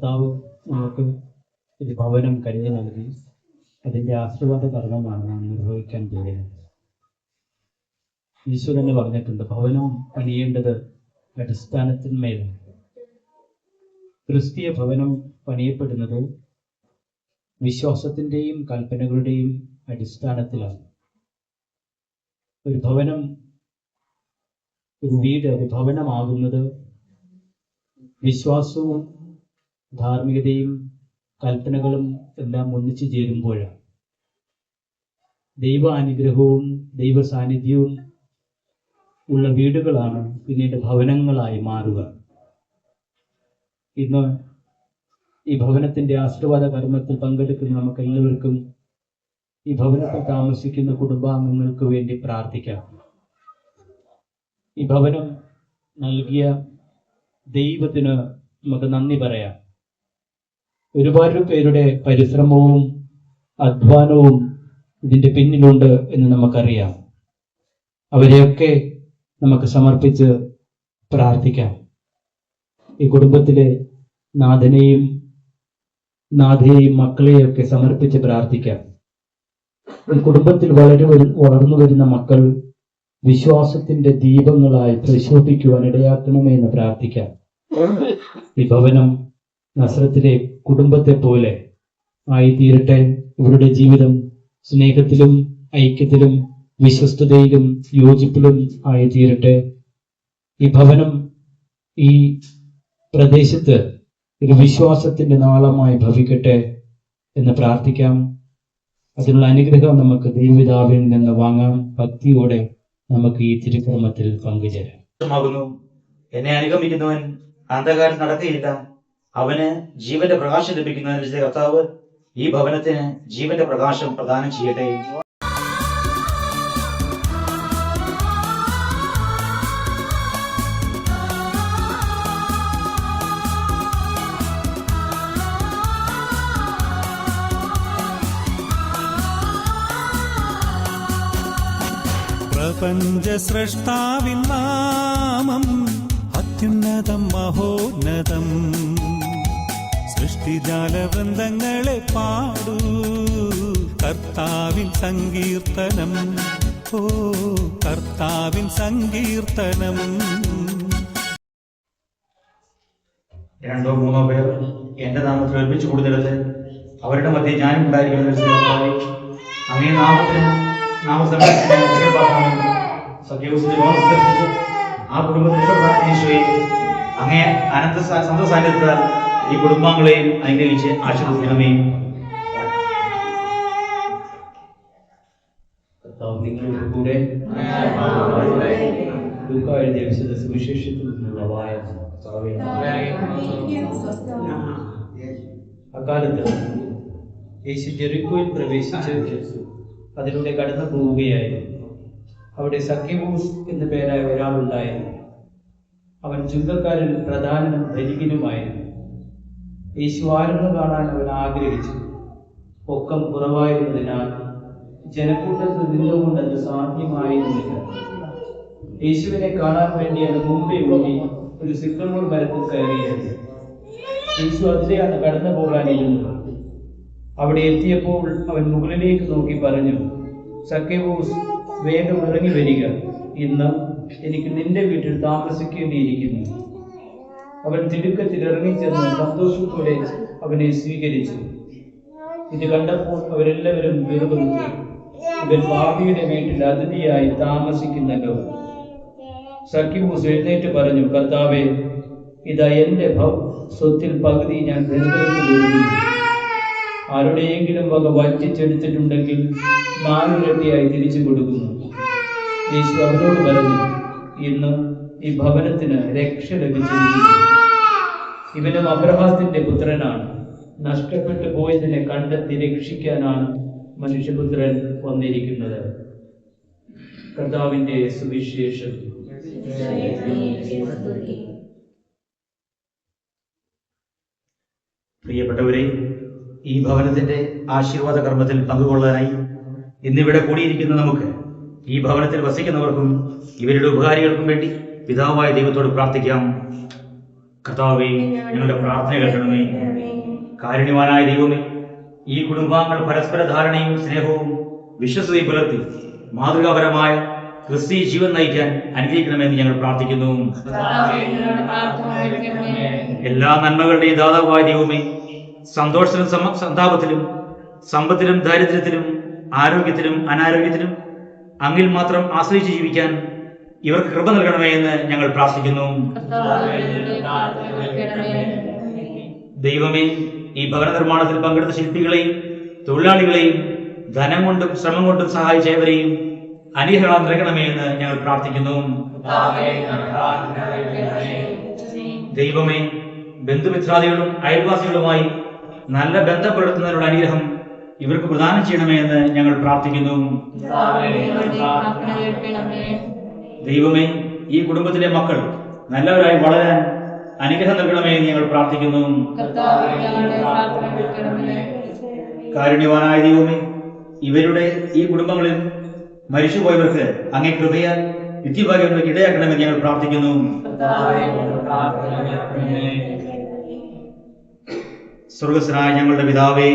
കർത്താവ് നമുക്ക് ഒരു ഭവനം കരുതി നൽകി. അതിൻ്റെ ആശീർവാദ കർമ്മമാണ് നാം നിർവഹിക്കാൻ പോകുന്നത്. ഈശോ തന്നെ പറഞ്ഞിട്ടുണ്ട്, ഭവനം പണിയേണ്ടത് അടിസ്ഥാനത്തിന്മേലാണ്. ക്രിസ്തീയ ഭവനം പണിയപ്പെടുന്നത് വിശ്വാസത്തിൻ്റെയും കൽപ്പനകളുടെയും അടിസ്ഥാനത്തിലാണ്. ഒരു ഭവനം, ഒരു വീട്, ഒരു ഭവനമാകുന്നത് വിശ്വാസവും ധാർമ്മികതയും കൽപ്പനകളും എല്ലാം ഒന്നിച്ചു ചേരുമ്പോഴാണ്. ദൈവ അനുഗ്രഹവും ദൈവ സാന്നിധ്യവും ഉള്ള വീടുകളാണ് പിന്നീട് ഭവനങ്ങളായി മാറുക. ഇന്ന് ഈ ഭവനത്തിൻ്റെ ആശീർവാദ കർമ്മത്തിൽ പങ്കെടുക്കുന്ന നമുക്ക് എല്ലാവർക്കും ഈ ഭവനത്തിൽ താമസിക്കുന്ന കുടുംബാംഗങ്ങൾക്ക് വേണ്ടി പ്രാർത്ഥിക്കാം. ഈ ഭവനം നൽകിയ ദൈവത്തിന് നമുക്ക് നന്ദി പറയാം. ഒരുപാട് പേരുടെ പരിശ്രമവും അധ്വാനവും ഇതിൻ്റെ പിന്നിലുണ്ട് എന്ന് നമുക്കറിയാം. അവരെയൊക്കെ നമുക്ക് സമർപ്പിച്ച് പ്രാർത്ഥിക്കാം. ഈ കുടുംബത്തിലെ നാഥനെയും മക്കളെയൊക്കെ സമർപ്പിച്ച് പ്രാർത്ഥിക്കാം. ഈ കുടുംബത്തിൽ വളർന്നു വരുന്ന മക്കൾ വിശ്വാസത്തിന്റെ ദീപങ്ങളായി പ്രശോഭിക്കുവാൻ ഇടയാക്കണമെന്ന് പ്രാർത്ഥിക്കാം. ഈ ഭവനം നസ്രത്തിലെ കുടുംബത്തെ പോലെ ആയിത്തീരട്ടെ. ഇവരുടെ ജീവിതം സ്നേഹത്തിലും ഐക്യത്തിലും വിശ്വസ്തതയിലും യോജിപ്പിലും ആയിത്തീരട്ടെ. ഈ ഭവനം ഈ പ്രദേശത്ത് ഒരു വിശ്വാസത്തിന്റെ നാളമായി ഭവിക്കട്ടെ എന്ന് പ്രാർത്ഥിക്കാം. അതിനുള്ള അനുഗ്രഹം നമുക്ക് ദൈവപിതാവിൽ നിന്ന് വാങ്ങാം. ഭക്തിയോടെ നമുക്ക് ഈ തിരുക്രമത്തിൽ പങ്കുചേരാം. എന്നെ അനുഗമിക്കുന്നവൻ അന്ധകാരം നടക്കുകയില്ല, അവന് ജീവന്റെ പ്രകാശം ലഭിക്കുന്നതിന് കർത്താവ് ഈ ഭവനത്തിന് ജീവന്റെ പ്രകാശം പ്രദാനം ചെയ്യട്ടെ. പ്രപഞ്ച സൃഷ്ടാവിൻ നാമം അത്യുന്നതം മഹോന്നതം. സൃഷ്ടിജാല വൃന്ദങ്ങളെ പാടൂ കർത്താവിൻ സങ്കീർത്തനം. ഓ കർത്താവിൻ സങ്കീർത്തനം. രണ്ടോ മൂന്നോ പേർ എന്റെ നാമത്തിൽ ഒരുമിച്ച് കൂടുന്നിടത്ത് അവരുടെ മധ്യ ഞാനും ഉണ്ടായിരിക്കുന്ന അങ്ങേ നാമത്തിൽ ആ കുടുംബത്തിൽ അങ്ങേ അനന്ത സന്ത സാന്നിധ്യത്താൽ ഈ കുടുംബാംഗങ്ങളെയും അനുഗ്രഹിച്ച് ആശീർവദിക്കണമേ. നിങ്ങളുടെ കൂടെ ലൂക്കാ എഴുതിയ വിശുദ്ധ സുവിശേഷത്തിൽ നിന്നുള്ള വായന. അക്കാലത്ത് യേശു ജെറിക്കോയിൽ പ്രവേശിച്ച് അതിലൂടെ കടന്നു പോവുകയായിരുന്നു. അവിടെ സഖ്യവൂസ് എന്നു പേരായ ഒരാളുണ്ടായിരുന്നു. അവൻ ചുങ്കക്കാരിൽ പ്രധാനനും ധനികനുമായിരുന്നു. യേശു ആരെന്ന് കാണാൻ അവൻ ആഗ്രഹിച്ചു. പൊക്കം കുറവായിരുന്നതിനാൽ ജനക്കൂട്ടത്തിൽ നിന്നുകൊണ്ട് അത് സാധ്യമായിരുന്നില്ല. യേശുവിനെ കാണാൻ വേണ്ടി അവൻ മുമ്പേ ഓടി ഒരു സിക്കമോർ മരത്തിൽ കയറിയിരുന്നു. യേശു അതിലെയാണ് കടന്നു പോകാനിരുന്നത്. അവിടെ എത്തിയപ്പോൾ അവൻ മുകളിലേക്ക് നോക്കി പറഞ്ഞു, സഖ്യവൂസ്, വേഗം ഇറങ്ങി വരിക, ഇന്ന് എനിക്ക് നിന്റെ വീട്ടിൽ താമസിക്കേണ്ടിയിരിക്കുന്നു. അവൻ തിടുക്കത്തിൽ ഇറങ്ങിച്ചെന്ന് സന്തോഷത്തോടെ അവനെ സ്വീകരിച്ചു. ഇത് കണ്ടപ്പോൾ അവരെല്ലാവരും വെറുതെടുത്തു. ഇവൻ പാപിയുടെ വീട്ടിൽ അതിഥിയായി താമസിക്കുന്നല്ലോ. സഖ്യവൂസ് എഴുന്നേറ്റ് പറഞ്ഞു, കർത്താവേ, ഇതാ എന്റെ സ്വത്തിൽ പകുതി ഞാൻ ദരിദ്രർക്ക് കൊടുക്കുന്നു. ആരുടെയെങ്കിലും വക വഞ്ചിച്ചെടുത്തിട്ടുണ്ടെങ്കിൽ 4 ഇരട്ടിയായി തിരിച്ചു കൊടുക്കുന്നു. യേശു അവരോട് പറഞ്ഞു, ഇന്ന് ഈ ഭവനത്തിന് രക്ഷ ലഭിച്ചിരിക്കുന്നു. ഇവനും അബ്രഹാത്തിന്റെ പുത്രനാണ്. നഷ്ടപ്പെട്ടു പോയതിനെ കണ്ടെത്തി രക്ഷിക്കാനാണ് മനുഷ്യപുത്രൻ വന്നിരിക്കുന്നത്. കർത്താവിന്റെ സുവിശേഷം. പ്രിയപ്പെട്ടവരെ, ഈ ഭവനത്തിന്റെ ആശീർവാദ കർമ്മത്തിൽ പങ്കുകൊള്ളാനായി ഇന്നിവിടെ കൂടിയിരിക്കുന്ന നമുക്ക്, ഈ ഭവനത്തിൽ വസിക്കുന്നവർക്കും ഇവരുടെ ഉപകാരികൾക്കും വേണ്ടി പിതാവായ ദൈവത്തോട് പ്രാർത്ഥിക്കാം. കർത്താവേ, ഞങ്ങളുടെ പ്രാർത്ഥന കേൾക്കണമേ. കാരുണ്യവാനായ ദൈവമേ, ഈ കുടുംബാംഗങ്ങൾ പരസ്പര ധാരണയും സ്നേഹവും വിശ്വസ്തയും പുലർത്തി മാതൃകാപരമായ ക്രിസ്തീയ ജീവൻ നയിക്കാൻ അനുഗ്രഹിക്കണമെന്ന് ഞങ്ങൾ പ്രാർത്ഥിക്കുന്നു. എല്ലാ നന്മകളുടെയും ദാതാവായ ദൈവമേ, സന്തോഷത്തിലും സന്താപത്തിലും സമ്പത്തിലും ദാരിദ്ര്യത്തിലും ആരോഗ്യത്തിലും അനാരോഗ്യത്തിലും അങ്ങിൽ മാത്രം ആശ്രയിച്ച് ജീവിക്കാൻ ഇവർക്ക് കൃപ നൽകണമേ എന്ന് ഞങ്ങൾ പ്രാർത്ഥിക്കുന്നു. ദൈവമേ, ഈ ഭവന നിർമ്മാണത്തിൽ പങ്കെടുത്ത ശില്പികളെയും തൊഴിലാളികളെയും ധനം കൊണ്ടും ശ്രമം കൊണ്ടും സഹായിച്ചവരെയും അനുഗ്രഹം നൽകണമേ എന്ന് ഞങ്ങൾ പ്രാർത്ഥിക്കുന്നു. ദൈവമേ, ബന്ധുമിത്രാദികളും അയൽവാസികളുമായി നല്ല ബന്ധം പുലർത്തുന്നതിനുള്ള അനുഗ്രഹം ഇവർക്ക് പ്രദാനം ചെയ്യണമേ എന്ന് ഞങ്ങൾ പ്രാർത്ഥിക്കുന്നു. ദൈവമേ, ഈ കുടുംബത്തിലെ മക്കൾ നല്ലവരായി വളരാൻ അനുഗ്രഹം നൽകണമേ എന്ന് ഞങ്ങൾ പ്രാർത്ഥിക്കുന്നു. കാരുണ്യവാനായ ദൈവമേ, ഇവരുടെ ഈ കുടുംബങ്ങളിൽ മരിച്ചുപോയവർക്ക് അങ്ങേ കൃപയാൽ നിത്യഭാഗ്യം ഇടയാക്കണമെന്ന് ഞങ്ങൾ പ്രാർത്ഥിക്കുന്നു. സ്വർഗസ്വനായ ഞങ്ങളുടെ പിതാവേ,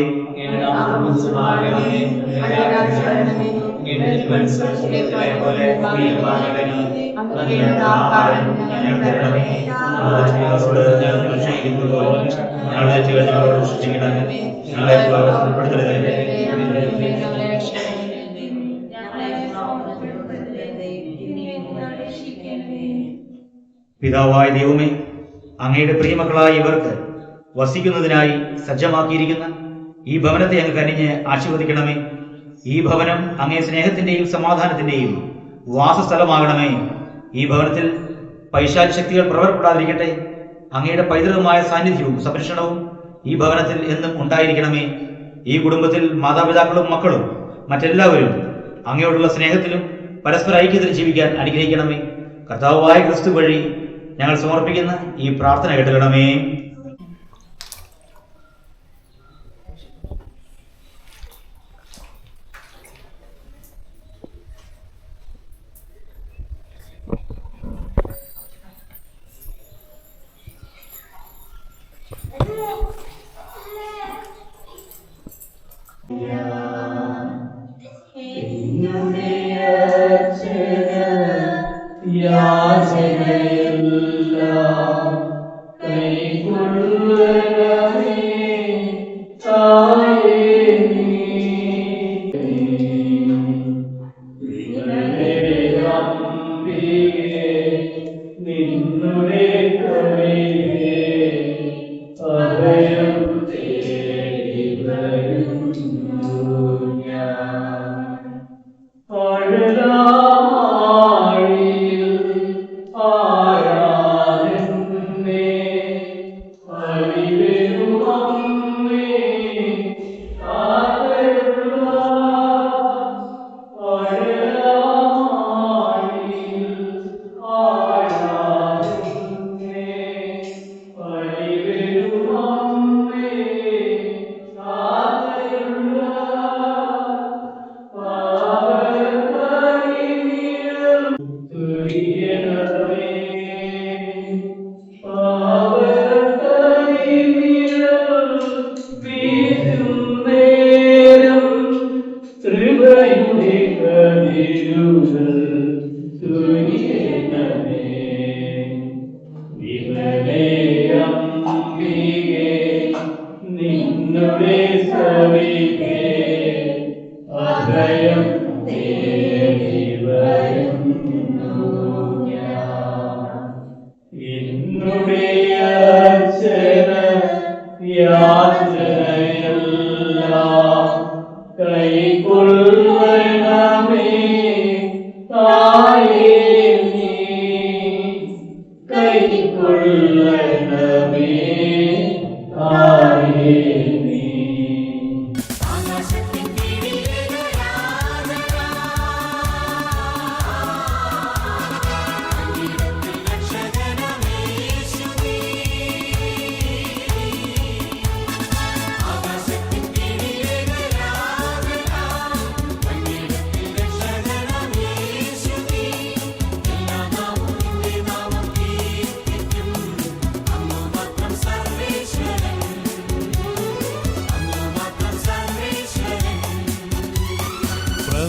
പിതാവായ ദൈവമേ, അങ്ങയുടെ പ്രിയമക്കളായ ഇവർക്ക് വസിക്കുന്നതിനായി സജ്ജമാക്കിയിരിക്കുന്ന ഈ ഭവനത്തെ അങ്ങ് കനിഞ്ഞ് ആശീർവദിക്കണമേ. ഈ ഭവനം അങ്ങേ സ്നേഹത്തിന്റെയും സമാധാനത്തിന്റെയും വാസസ്ഥലമാകണമേ. ഈ ഭവനത്തിൽ പൈശാചിക ശക്തികൾ പ്രവർത്തിപ്പെടാതിരിക്കട്ടെ. അങ്ങയുടെ പൈതൃകമായ സാന്നിധ്യവും സംരക്ഷണവും ഈ ഭവനത്തിൽ എന്നും ഉണ്ടായിരിക്കണമേ. ഈ കുടുംബത്തിൽ മാതാപിതാക്കളും മക്കളും മറ്റെല്ലാവരും അങ്ങയോടുള്ള സ്നേഹത്തിലും പരസ്പര ഐക്യത്തിലും ജീവിക്കാൻ അനുഗ്രഹിക്കണമേ. കർത്താവായ ക്രിസ്തു വഴി ഞങ്ങൾ സമർപ്പിക്കുന്ന ഈ പ്രാർത്ഥന കേട്ടുകണമേ.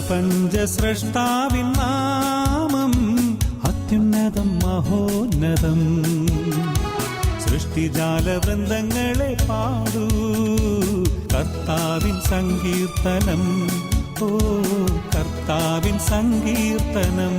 പ്രപഞ്ച സൃഷ്ടാവിൻ നാമം അത്യുന്നതം മഹോന്നതം. സൃഷ്ടിജാല വൃന്ദങ്ങളെ പാടൂ കർത്താവിൻ സങ്കീർത്തനം. ഓ കർത്താവിൻ സങ്കീർത്തനം.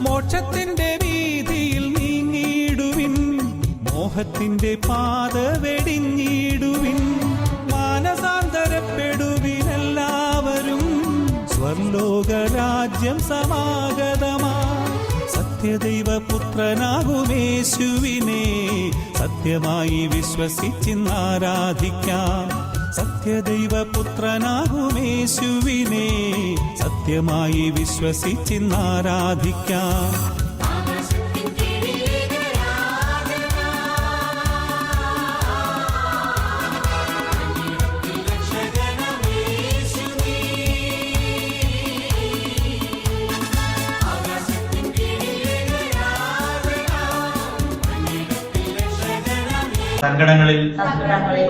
മോക്ഷത്തിന്റെ വീതിയിൽ നീങ്ങിടുവിൻ, മോഹത്തിന്റെ പാത വെടിഞ്ഞിടുവിൻ. മാനസാന്തരപ്പെടുവിൻ എല്ലാവരും, സ്വർലോകരാജ്യം സമാഗതമാ. സത്യദൈവപുത്രനാകുമേശുവിനെ സത്യമായി വിശ്വസിച്ചിന്നാരാധിക്കാം. സത്യദൈവപുത്രനാകുമേശുവിനെ സത്യമായി വിശ്വസിച്ചിന്നാരാധിക്കാം. സങ്കടങ്ങളിൽ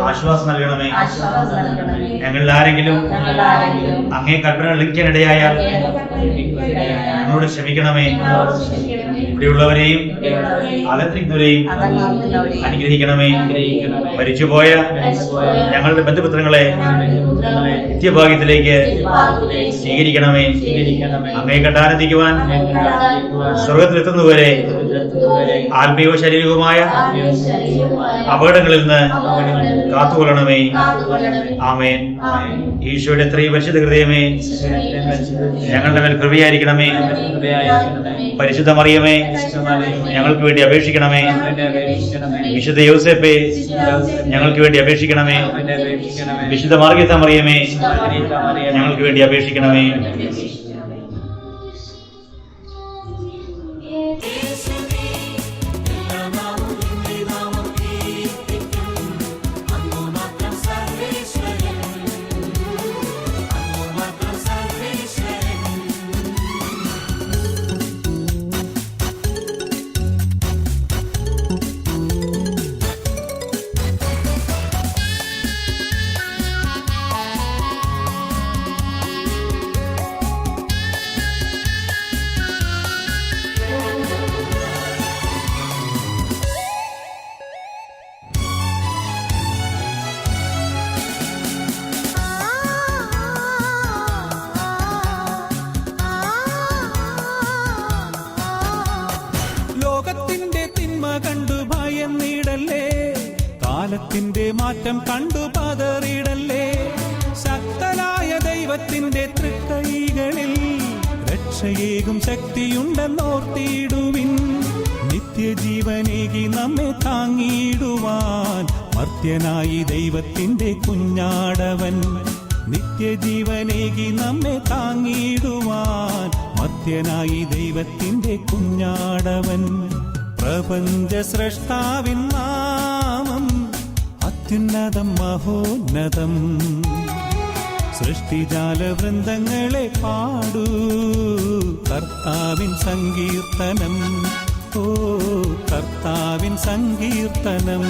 ആശ്വാസം നൽകണമേ. ഞങ്ങളിൽ ആരെങ്കിലും അങ്ങേ കൽപ്പനകൾ ലംഘിക്കാനിടയായാൽ ഞങ്ങളോട് ക്ഷമിക്കണമേ. ഇവിടെയുള്ളവരെയും അകത്തിരിക്കുന്നവരെയും അനുഗ്രഹിക്കണമേ. മരിച്ചുപോയ ഞങ്ങളുടെ ബന്ധുപുത്രങ്ങളെ നിത്യഭാഗ്യത്തിലേക്ക് സ്വീകരിക്കണമേ. അങ്ങേ കണ്ടാനന്ദിക്കുവാൻ സ്വർഗത്തിലെത്തുന്നവരെ ആത്മീയവും ശാരീരികവുമായ അപകടങ്ങളിൽ നിന്ന് കാത്തുകൊള്ളണമേ. ആമേൻ. ഈശോയുടെ എത്രയും പരിശുദ്ധ ഹൃദയമേ, ഞങ്ങളുടെ മേൽ കൃപയായിരിക്കണമേ. പരിശുദ്ധ മറിയമേ, ഞങ്ങൾക്ക് വേണ്ടി അപേക്ഷിക്കണമേ. വിശുദ്ധ യോസേപ്പേ, ഞങ്ങൾക്ക് വേണ്ടി അപേക്ഷിക്കണമേ. വിശുദ്ധ മാർഗ്ഗത്ത മറിയമേ, ഞങ്ങൾക്ക് വേണ്ടി അപേക്ഷിക്കണമേ. കണ്ടു ഭയന്നിടല്ലേ, കാലത്തിന്റെ മാറ്റം കണ്ടു പതറിടല്ലേ. ശക്തനായ ദൈവത്തിന്റെ തൃക്കൈകളിൽ രക്ഷയേകും ശക്തിയുണ്ടെന്നോർത്തിടുവിൻ. നിത്യജീവനേകി നമ്മെ താങ്ങിടുവാൻ മർത്യനായി ദൈവത്തിന്റെ കുഞ്ഞാടവൻ. നിത്യജീവനേകി നമ്മെ താങ്ങിടുവാൻ മർത്യനായി ദൈവത്തിന്റെ കുഞ്ഞാടവൻ. പ്രപഞ്ച സൃഷ്ടാവിൻ നാമം അത്യുന്നതം മഹോന്നതം. സൃഷ്ടിജാല വൃന്ദങ്ങളെ പാടൂ കർത്താവിൻ സങ്കീർത്തനം. ഓ കർത്താവിൻ സങ്കീർത്തനം.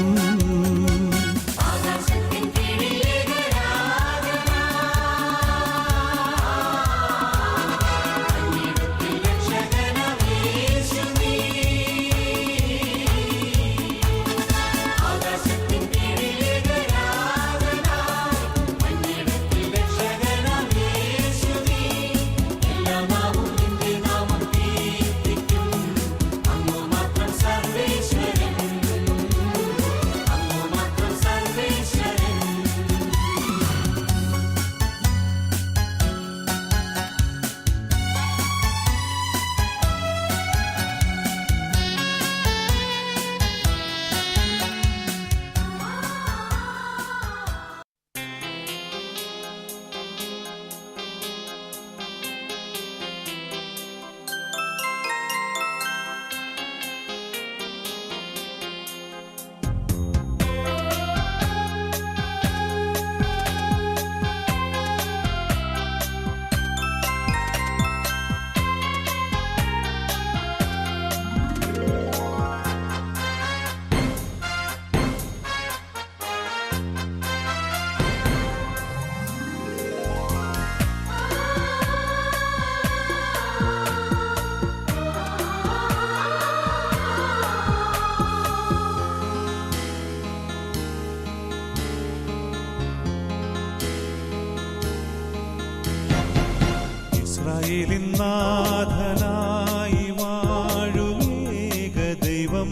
ഇസ്രായേലിൻ നാഥനായി വാഴുമേക ദൈവം,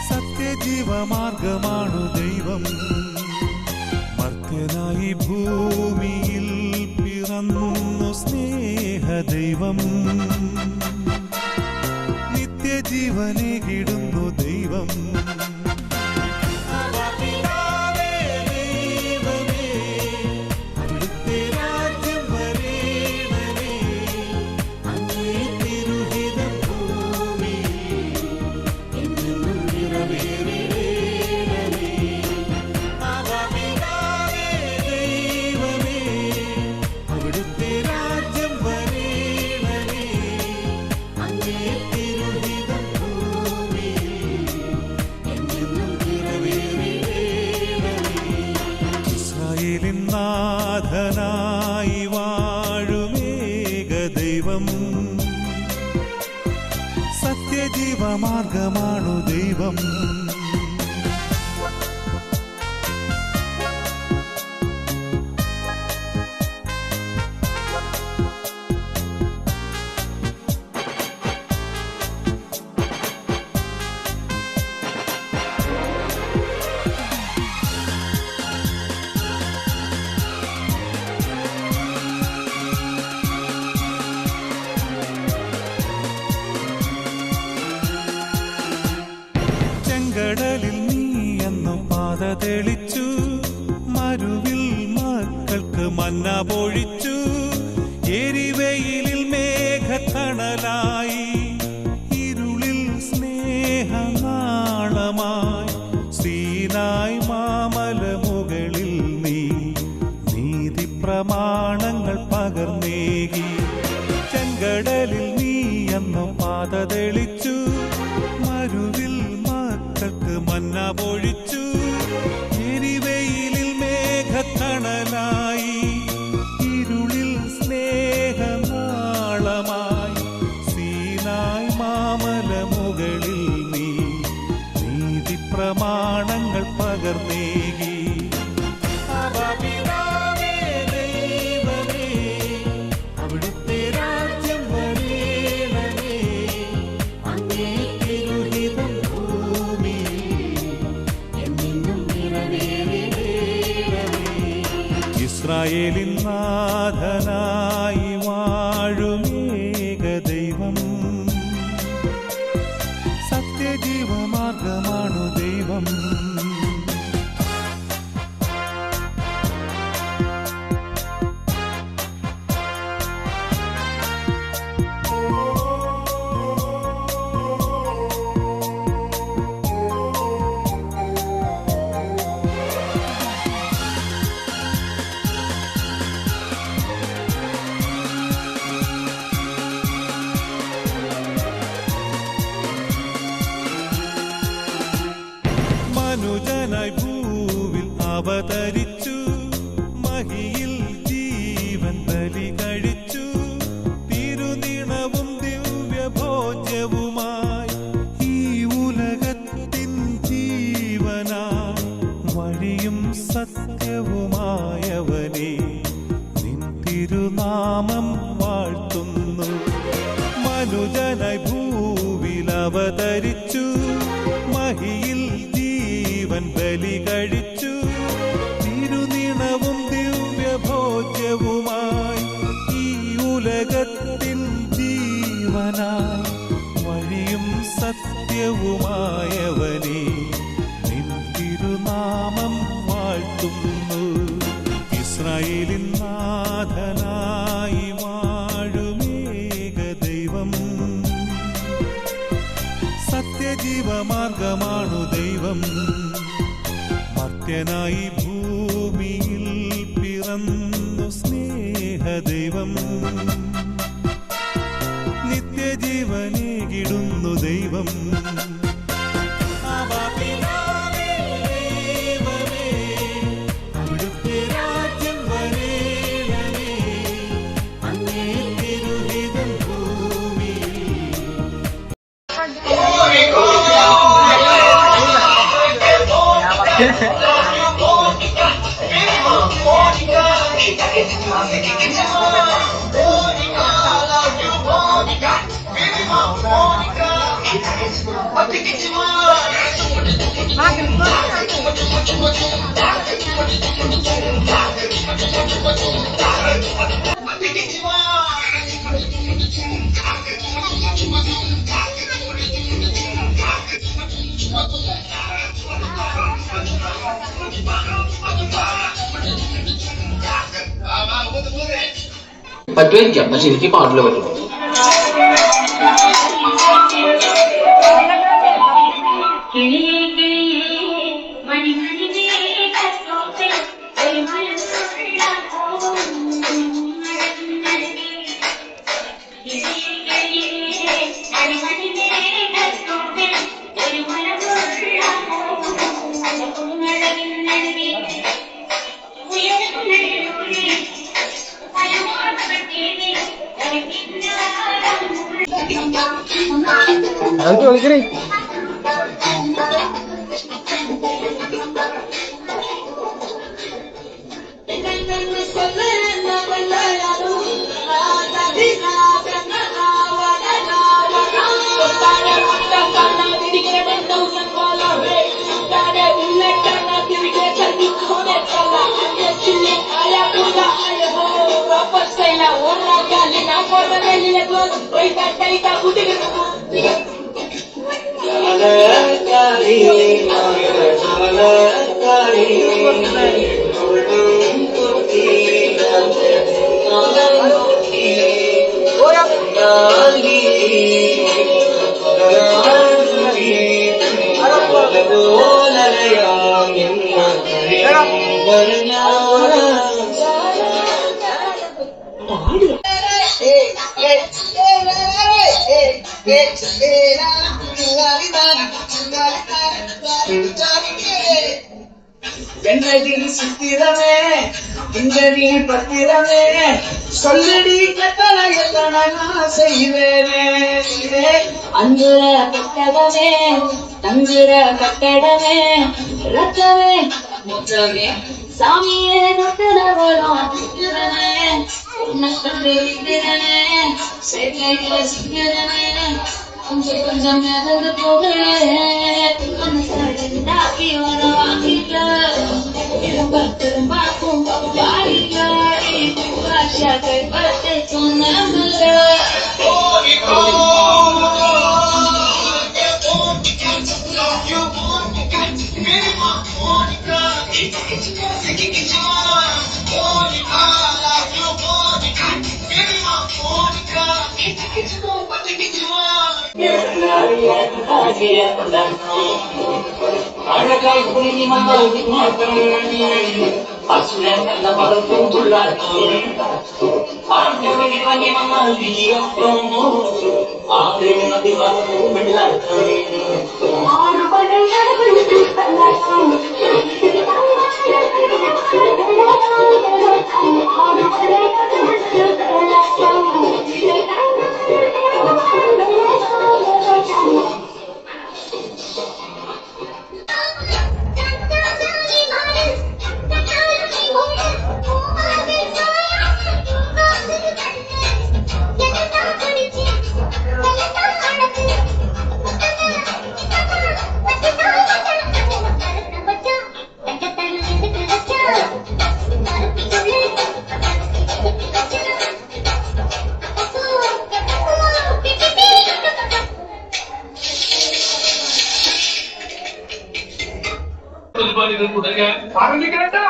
സത്യജീവമാർഗമാണു ദൈവം. മർത്യനായി ഭൂമിയിൽ പിറന്നു സ്നേഹദൈവം, നിത്യജീവനേകിടുന്നു ദൈവം. നാഥനായി വാഴുമേക ദൈവം, സത്യജീവമാർഗമാണു ദൈവം. കടലിൽ നീ എന്നു പാത തെളിച്ചു, മരുവിൽ മക്കൾക്ക് മന്ന പൊഴിച്ചു. എരിവെയിലിൽ മേഘത്തണലായി, ഇരുളിൽ സ്നേഹനാളമായി. സീനായ് മാമലമുകളിൽ നീ നീതി പ്രമാണങ്ങൾ പകർന്നേകി. ചെങ്കടലിൽ നീ എന്നു പാത തെളിച്ചു, മരുവിൽ മക്കൾക്ക് മന്ന പൊഴിച്ചു. എരിവെയിലിൽ മേഘത്തണലായി, ഇരുളിൽ സ്നേഹനാളമായി. സീനായ് മാമലമുകളിൽ നീ നീതി പ്രമാണങ്ങൾ പകർന്നേകി. അവിടുത്തെ രാജ്യം വരേണമേ, അങ്ങേ തിരുഹിതം ഇസ്രായേലിൻ നാഥനായി വാഴുമേക ദൈവം, സത്യജീവമാർഗമാണു ദൈവം. മനുജനായി ഭൂവിൽ അവതരിച്ചു, മഹിയിൽ ജീവൻ ബലി കഴിച്ചു. തിരുനിണവും ദിവ്യഭോജ്യവുമായി ഈ ഉലകത്തിൻ ജീവനായി, വഴിയും സത്യവുമായവനെ നിൻ തിരുനാമം വാഴ്ത്തുന്നു. മനുജനായി ഭൂവിൽ അവതരിച്ചു, മഹിയിൽ ജീവൻ ബലി കഴിച്ചു. തിരുനിണവും ദിവ്യഭോജ്യവുമായി ഈ ഉലകത്തിൻ ജീവനായി, വഴിയും സത്യവുമായവനെ നിൻ തിരുനാമം വാഴ്ത്തുന്നു. ഇസ്രായേലിൻ നാഥനായി വാഴുമേക ദൈവം, സത്യജീവമാർഗമാണു ദൈവം. മർത്യനായി ഭൂമിയിൽ പിറന്നു സ്നേഹദൈവം, നിത്യജീവനേകിടുന്നു ദൈവം. അവിടുത്തെ രാജ്യം വരേണമേ, അങ്ങേ തിരുഹിതം ഭൂമിയിൽ. പറ്റുമായിരിക്കാം, പക്ഷെ എനിക്ക് പാടില്ല പറ്റും. അത് ചോദിക്കണേ. என்னடி சித்திரமே இங்கடி பத்திரமே சொல்லடி கட்டளை எத்தனை நான் செய்வேனே அஞ்சுர கட்டடமே தஞ்சுர கட்டடமே ரத்தமே முற்றமே சாமியே நட்டடவளம் சித்திரமே உன்னக்கண்டு வித்திரமே சேர்க்கையில சித்திரமே கொஞ்சம் கொஞ்சம் மிதந்து போகிறேன் மனசாடி வர வாங்கிட்ட திரும்பாக்கும் வாரியாடி ஆஷா கைப்பட்டு சொன்னமல்ல அழகாய் புரிஞ்சி மகள் அசுரன் நல்ல மரத்தும் துள்ளாடும் ஆண்டவனை பண்ணி மகள் வீரத்தும் ஆண்டு நதி மரமும் வெள்ளாடும் പറഞ്ഞു കേട്ടാ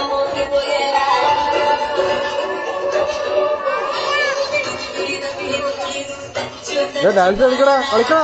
Thank you. ഡാൻസ് കളിക്കടാ കളിക്കടാ.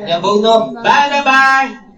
Dạ vâng thôi. Bye bye bye.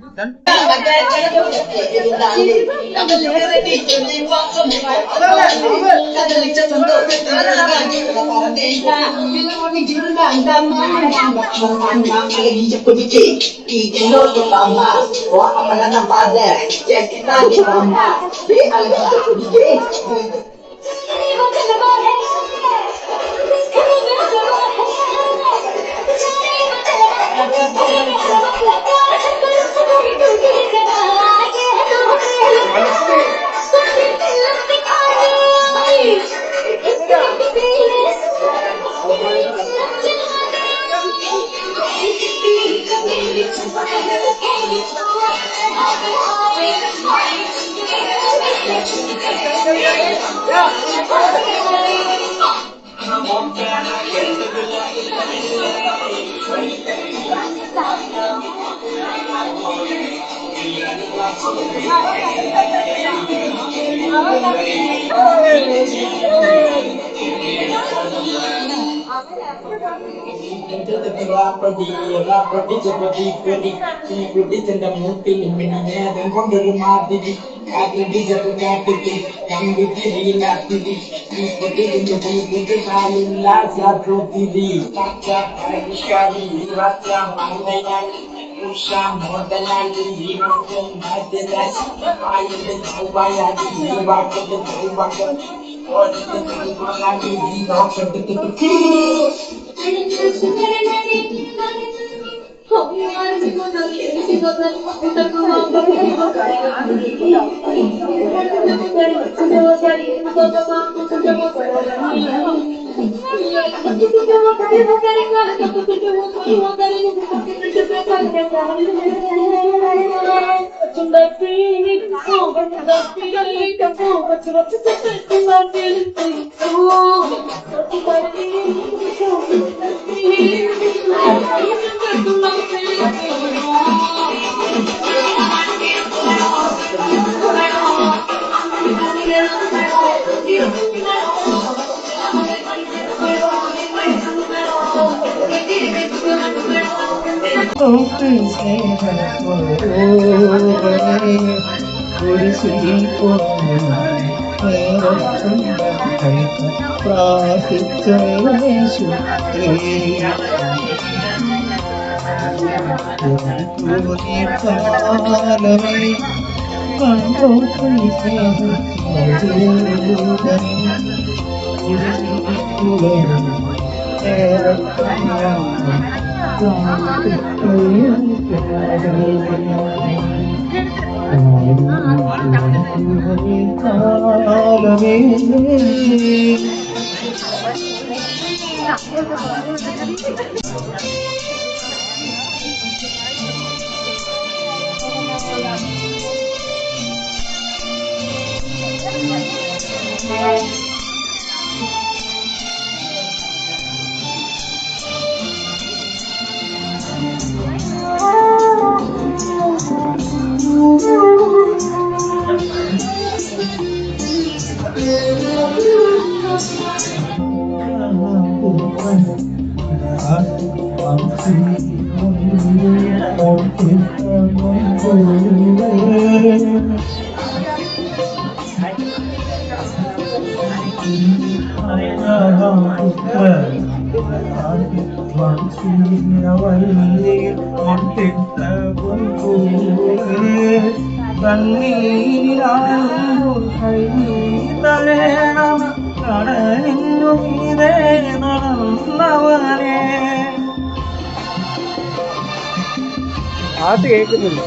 പാട്ട് കേൾക്കുന്നില്ല.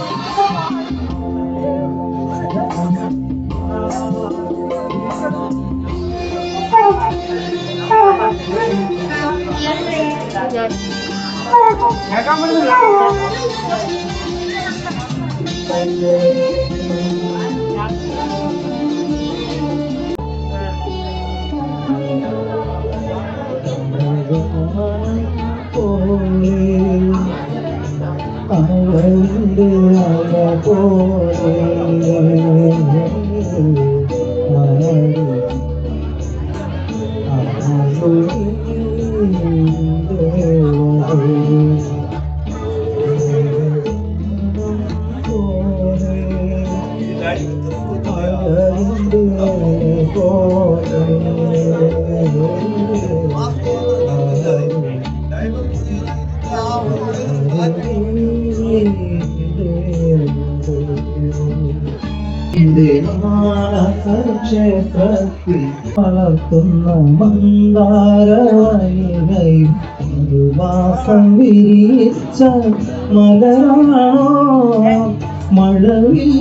കേൾക്കാൻ പറ്റുന്നില്ല. ക്ഷേത്രത്തിൽ വളർത്തുന്ന മന്ദാരവനികയും വാസം വിരിച്ച മലരാണോ മഴവിൽ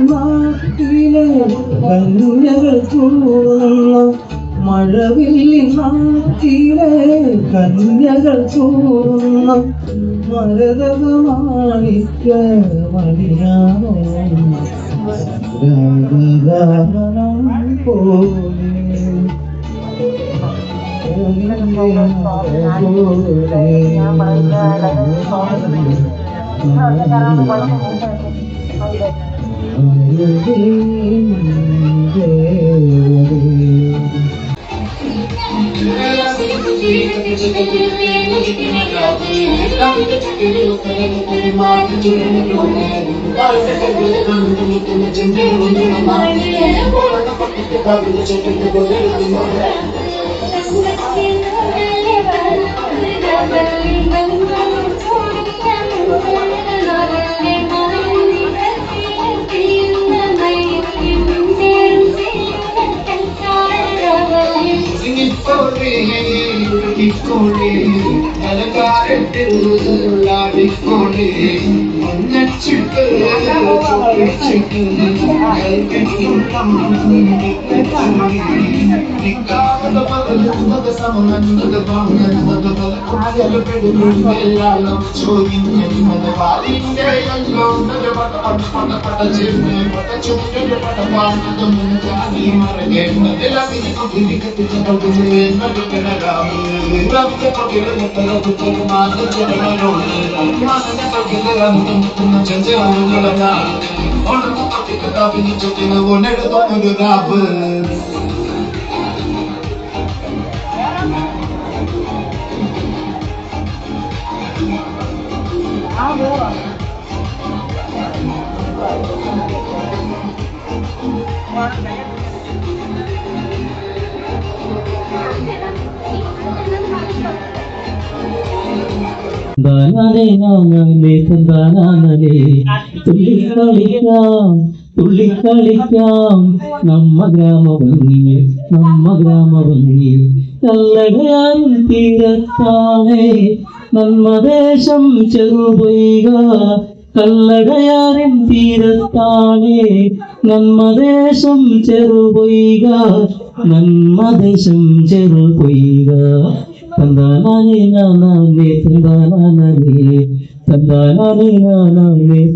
നാട്ടിലെ കന്യകൾ ചൂടുന്ന മഴവിൽ നാട്ടിലെ കന്യകൾ ചൂടുന്ന മരതകമാണിക്ക മണിയാണോ തുള്ളിക്കളിക്കാം നമ്മ ഗ്രാമഭംഗിയിൽ കല്ലടയായും തീരത്താണേ നന്മദേശം ചെറുപൊയ്ക കല്ലടയാറിൻ തീരത്താണേ നന്മദേശം ചെറുപൊയ്ക തന്താനാനേ നാനാനേ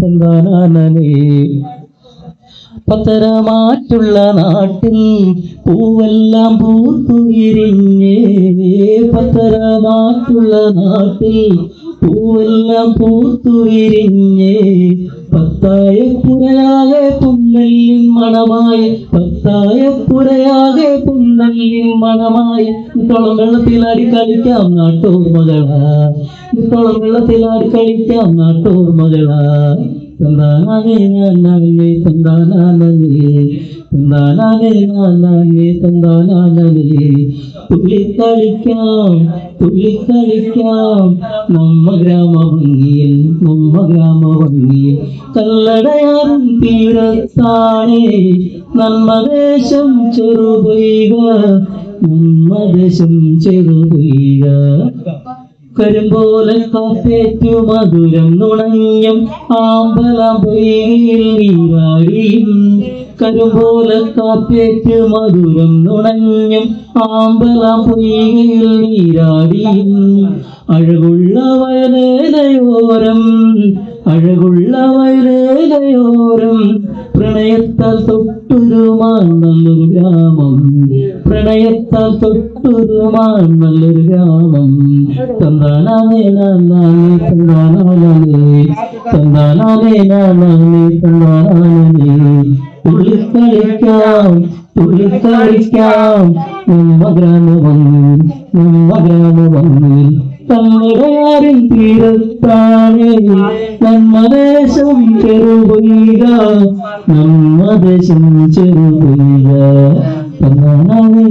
തന്താനാനേ പത്തരമാറ്റുള്ള നാട്ടിൽ പൂവെല്ലാം പൂത്തുവിരിഞ്ഞേ പത്തരമാറ്റുള്ള നാട്ടിൽ പൂവെല്ലാം പൂത്തുവിരിഞ്ഞേ പത്തായപ്പുരയാകെ പുന്നല്ലിൻ മണമായ ഇത്തോളം വെള്ളത്തിലാടി കളിക്കാം നാട്ടൂർ മകളാ തന്താനാനേ നാനാനേ തന്താനാനേ തന്താനാനേ നാനാനേ തന്താനാനേ തുള്ളിക്കളിക്കാം നമ്മ ഗ്രാമഭംഗിയിൽ കല്ലടയാറും തീരത്താണേ നന്മദേശം ചെറുപൊയ്ക കരിമ്പോലെ കാറ്റേറ്റു മധുരം നുണഞ്ഞും ആമ്പലാം പൊയ്കയിൽ നീരാടിയും കരുപോലെ കാറ്റേറ്റ് മധുരം നുണഞ്ഞും ആമ്പലാം പൊയ്കയിൽ നീരാടിയും അഴകുള്ള വയലേലയോരം പ്രണയത്താൽ തൊട്ടുരുമാൻ നല്ലൊരു ഗ്രാമം തന്താനാനേ തുള്ളിക്കളിക്കാം നമ്മ ഗ്രാമഭംഗിയിൽ തമ്മയാറിൻ തീരത്താണേ നമ്മദേശം ചെറുപൊയ്ക തന്താനാനേ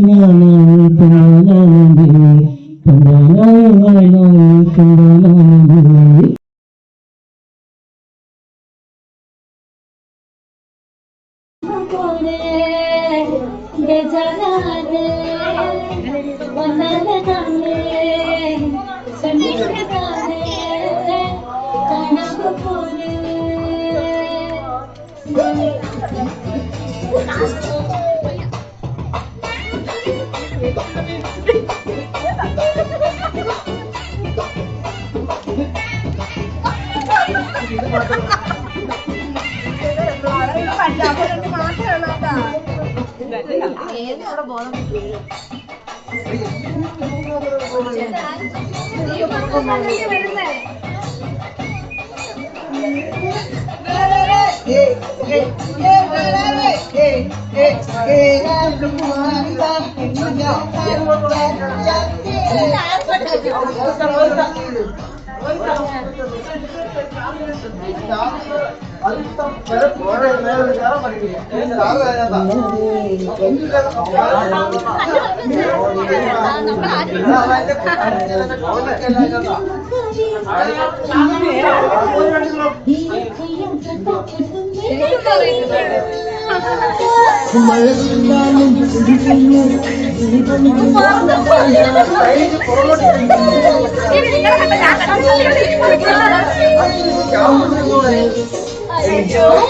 Enjoy.